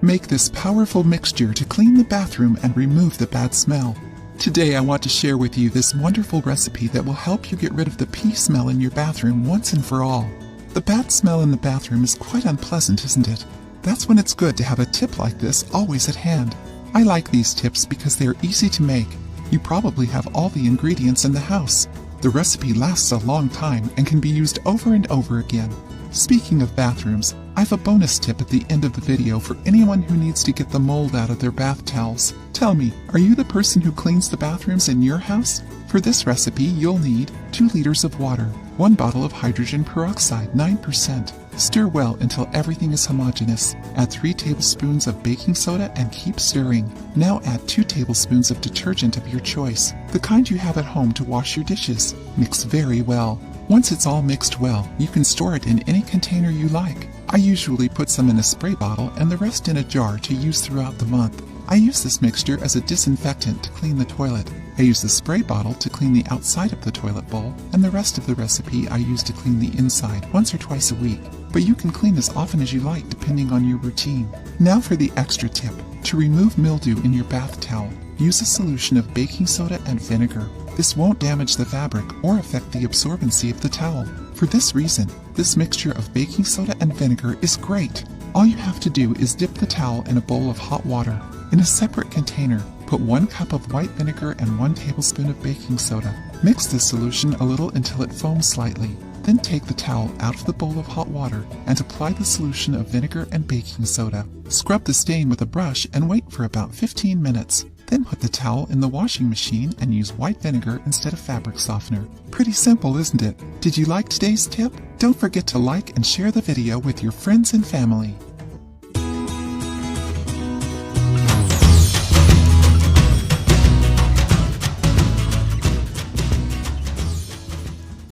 Make this powerful mixture to clean the bathroom and remove the bad smell. Today I want to share with you this wonderful recipe that will help you get rid of the pee smell in your bathroom once and for all. The bad smell in the bathroom is quite unpleasant, isn't it? That's when it's good to have a tip like this always at hand. I like these tips because they are easy to make. You probably have all the ingredients in the house. The recipe lasts a long time and can be used over and over again. Speaking of bathrooms, I have a bonus tip at the end of the video for anyone who needs to get the mold out of their bath towels. Tell me, are you the person who cleans the bathrooms in your house? For this recipe, you'll need 2 liters of water, 1 bottle of hydrogen peroxide, 9%. Stir well until everything is homogeneous. Add 3 tablespoons of baking soda and keep stirring. Now add 2 tablespoons of detergent of your choice, the kind you have at home to wash your dishes. Mix very well. Once it's all mixed well, you can store it in any container you like. I usually put some in a spray bottle and the rest in a jar to use throughout the month. I use this mixture as a disinfectant to clean the toilet. I use the spray bottle to clean the outside of the toilet bowl, and the rest of the recipe I use to clean the inside once or twice a week. But you can clean as often as you like depending on your routine. Now for the extra tip. To remove mildew in your bath towel, use a solution of baking soda and vinegar. This won't damage the fabric or affect the absorbency of the towel. For this reason, this mixture of baking soda and vinegar is great. All you have to do is dip the towel in a bowl of hot water. In a separate container, put 1 cup of white vinegar and 1 tablespoon of baking soda. Mix this solution a little until it foams slightly. Then take the towel out of the bowl of hot water and apply the solution of vinegar and baking soda. Scrub the stain with a brush and wait for about 15 minutes. Then put the towel in the washing machine and use white vinegar instead of fabric softener. Pretty simple, isn't it? Did you like today's tip? Don't forget to like and share the video with your friends and family.